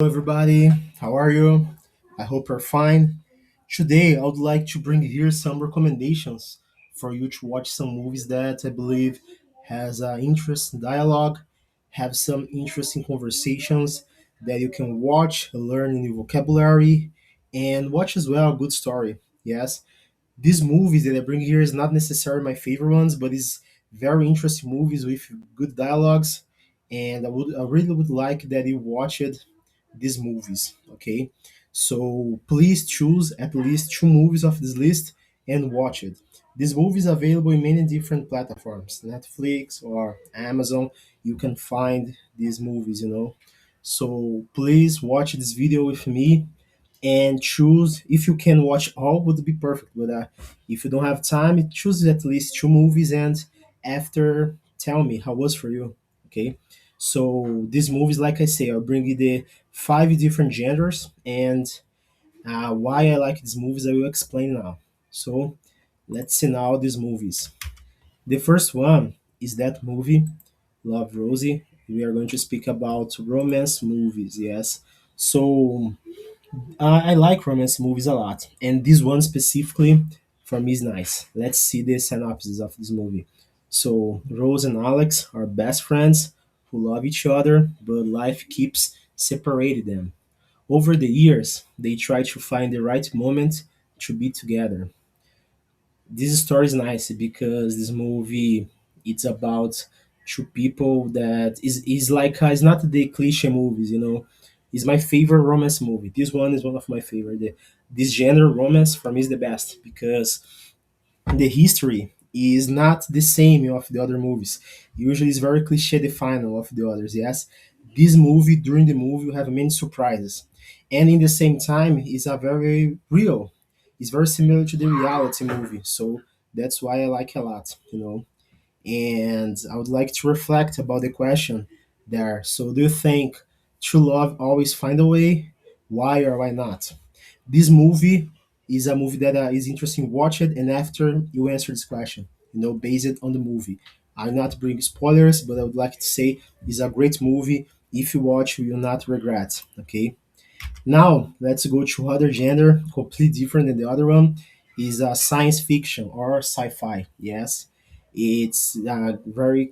Hello, everybody. How are you? I hope you're fine. Today, I would like to bring here some recommendations for you to watch some movies that I believe has interesting dialogue, have some interesting conversations that you can watch, learn new vocabulary, and watch as well a good story. Yes, these movies that I bring here is not necessarily my favorite ones, but it's very interesting movies with good dialogues, and I really would like that you watch it these movies. Okay, so please choose at least two movies of this list and watch it. This movie is available in many different platforms, Netflix or Amazon. You can find these movies, So please watch this video with me and choose. If you can watch all, would be perfect. But if you don't have time, choose at least two movies and after tell me how it was for you. Okay, so these movies, like I say, I'll bring you the five different genders and why I like these movies. I will explain now. So let's see now these movies. The first one is that movie Love, Rosie. We are going to speak about romance movies. Yes, so I like romance movies a lot, and this one specifically for me is nice. Let's see the synopsis of this movie. So, Rose and Alex are best friends who love each other, but life keeps separating them. Over the years, they try to find the right moment to be together. This story is nice because this movie it's about two people that is like it's not the cliche movies, It's my favorite romance movie. This one is one of my favorite. This genre romance for me is the best because the history is not the same of the other movies. Usually, it's very cliche the final of the others. Yes, this movie during the movie you have many surprises, and in the same time, it's a very real. It's very similar to the reality movie, so that's why I like it a lot. And I would like to reflect about the question there. So, do you think true love always find a way? Why or why not? This movie is a movie that is interesting. Watch it, and after you answer this question, based it on the movie. I'll not bring spoilers, but I would like to say it's a great movie. If you watch, you will not regret. Okay. Now let's go to other genre, completely different than the other one. Is science fiction or sci-fi. Yes, it's a very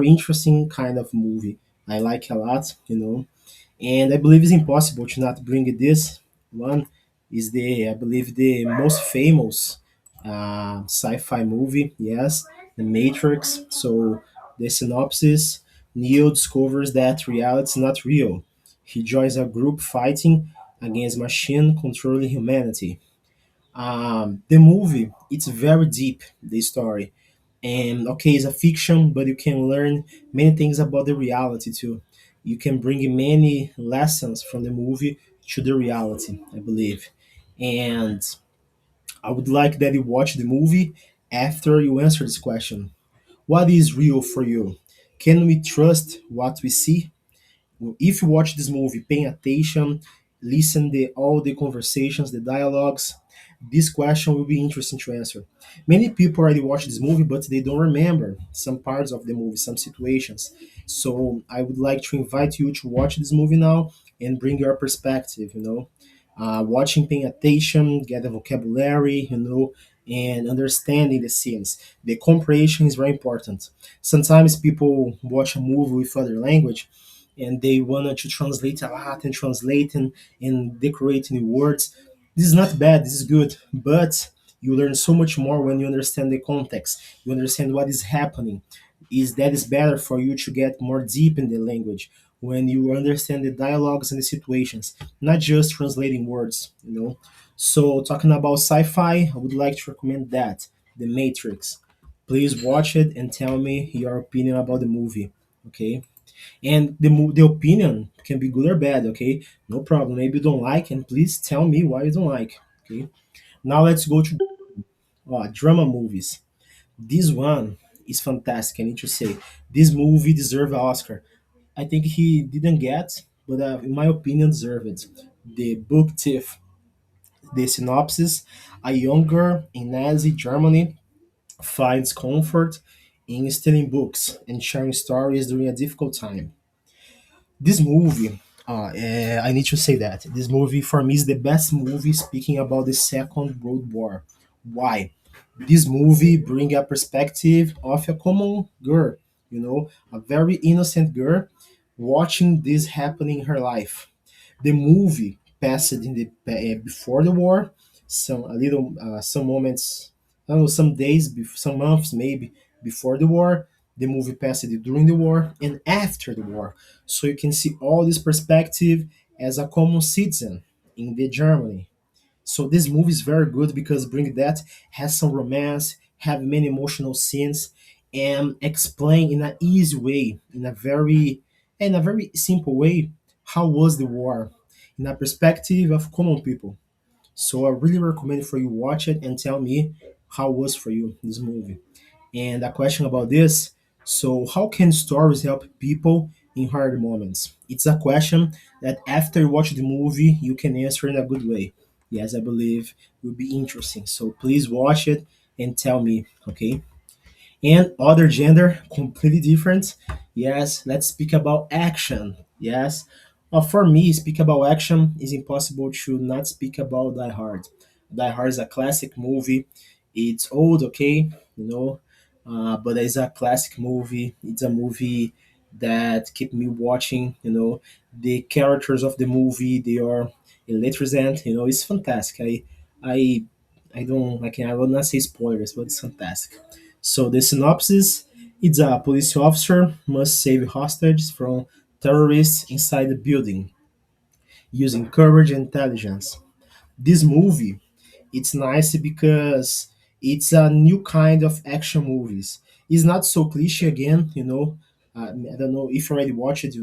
interesting kind of movie. I like a lot. And I believe it's impossible to not bring this one. Is the I believe the most famous sci-fi movie. Yes, The Matrix. So the synopsis: Neo discovers that reality is not real. He joins a group fighting against machine controlling humanity. The movie it's very deep. The story, and okay, it's a fiction, but you can learn many things about the reality too. You can bring many lessons from the movie to the reality, I believe. And I would like that you watch the movie after you answer this question. What is real for you? Can we trust what we see? If you watch this movie paying attention, listen the all the conversations, the dialogues, this question will be interesting to answer. Many people already watched this movie, but they don't remember some parts of the movie, some situations. So I would like to invite you to watch this movie now and bring your perspective. Watching, paying attention, get the vocabulary, and understanding the scenes. The comprehension is very important. Sometimes people watch a movie with other language and they wanted to translate a lot and translate and decorate new words. This is not bad, this is good, but you learn so much more when you understand the context. You understand what is happening. Is better for you to get more deep in the language when you understand the dialogues and the situations, not just translating words. So talking about sci-fi, I would like to recommend that, The Matrix. Please watch it and tell me your opinion about the movie. Okay? And the opinion can be good or bad. Okay, no problem. Maybe you don't like, and please tell me why you don't like. Okay, now let's go to drama movies. This one is fantastic. I need to say this movie deserves an Oscar. I think he didn't get, but in my opinion deserved it. The Book Thief. The synopsis: a young girl in Nazi Germany finds comfort in stealing books and sharing stories during a difficult time. This movie, I need to say that this movie for me is the best movie speaking about the Second World War. Why? This movie bring a perspective of a common girl, a very innocent girl watching this happening in her life. The movie passed in the before the war, some moments, I don't know, some days, some months maybe before the war. The movie passed during the war and after the war, so you can see all this perspective as a common citizen in the Germany. So this movie is very good because bring that, has some romance, have many emotional scenes, and explain in an easy way, in a very simple way, how was the war, in a perspective of common people. So I really recommend for you watch it and tell me how was for you this movie. And a question about this: so, how can stories help people in hard moments? It's a question that after you watch the movie, you can answer in a good way. Yes, I believe will be interesting. So, please watch it and tell me, okay? And other gender, completely different. Yes, let's speak about action. Yes, for me, speak about action is impossible to not speak about Die Hard. Die Hard is a classic movie. It's old, okay, but it's a classic movie. It's a movie that keep me watching. The characters of the movie, they are electrizant. It's fantastic. I will not say spoilers, but it's fantastic. So the synopsis: it's a police officer must save hostages from terrorists inside the building using courage and intelligence. This movie, it's nice because it's a new kind of action movies. It's not so cliche again, I don't know if you already watched it,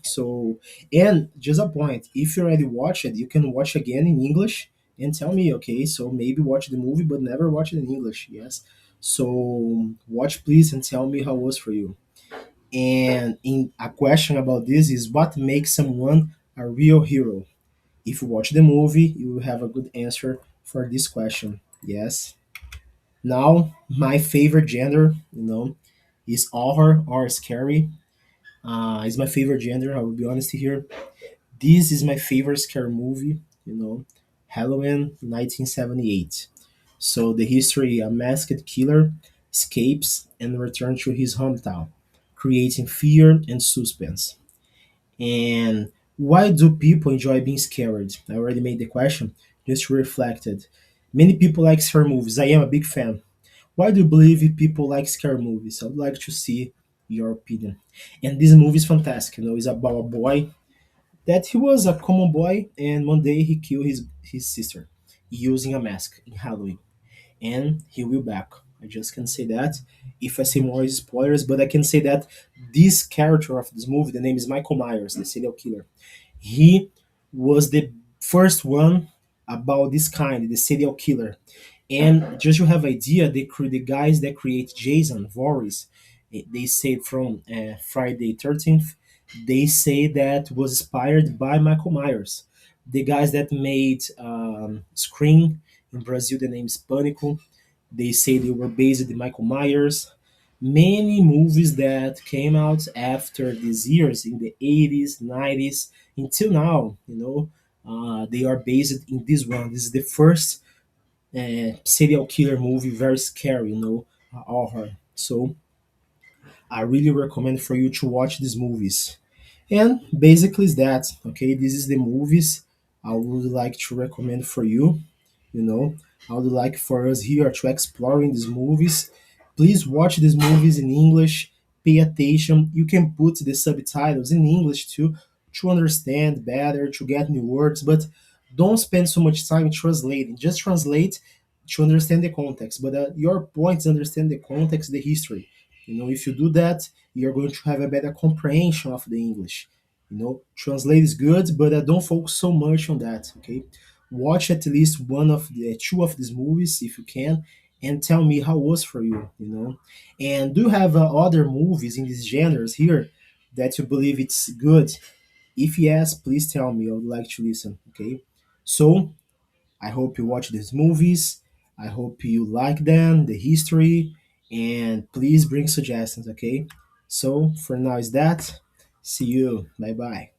So, and just a point: if you already watched it, you can watch again in English and tell me, okay? So maybe watch the movie, but never watch it in English. Yes. So watch please and tell me how it was for you. And in a question about this is what makes someone a real hero? If you watch the movie, you will have a good answer for this question. Yes. Now, my favorite genre, is horror or scary. Is my favorite genre. I will be honest here. This is my favorite scary movie. Halloween, 1978. So the history: a masked killer escapes and returns to his hometown, creating fear and suspense. And why do people enjoy being scared? I already made the question, just reflected. Many people like scary movies. I am a big fan. Why do you believe people like scary movies? I'd like to see your opinion. And this movie is fantastic. It's about a boy that he was a common boy, and one day he killed his sister using a mask in Halloween, and he will back. I just can say that. If I say more spoilers, but I can say that this character of this movie, the name is Michael Myers, the serial killer. He was the first one about this kind, the serial killer. And just to have idea, the guys that create Jason Voorhees, they say from Friday 13th, they say that was inspired by Michael Myers. The guys that made Scream in Brazil, the name is Pânico. They say they were based in Michael Myers. Many movies that came out after these years in the 80s, 90s, until now, they are based in this one. This is the first serial killer movie, very scary, horror. So I really recommend for you to watch these movies. And basically is that, okay? This is the movies I would like to recommend for you. you know I would like for us here to exploring these movies. Please watch these movies in English. Pay attention. You can put the subtitles in English too, to understand better, to get new words, but don't spend so much time translating. Just translate to understand the context, but your point is understand the context, the history. If you do that, you're going to have a better comprehension of the English. Translate is good, but don't focus so much on that. Okay, watch at least one of the two of these movies if you can, and tell me how it was for you. And do you have other movies in these genres here that you believe it's good? If yes, please tell me. I would like to listen. Okay, so I hope you watch these movies. I hope you like them, the history, and please bring suggestions. Okay, so for now is that. See you. Bye bye.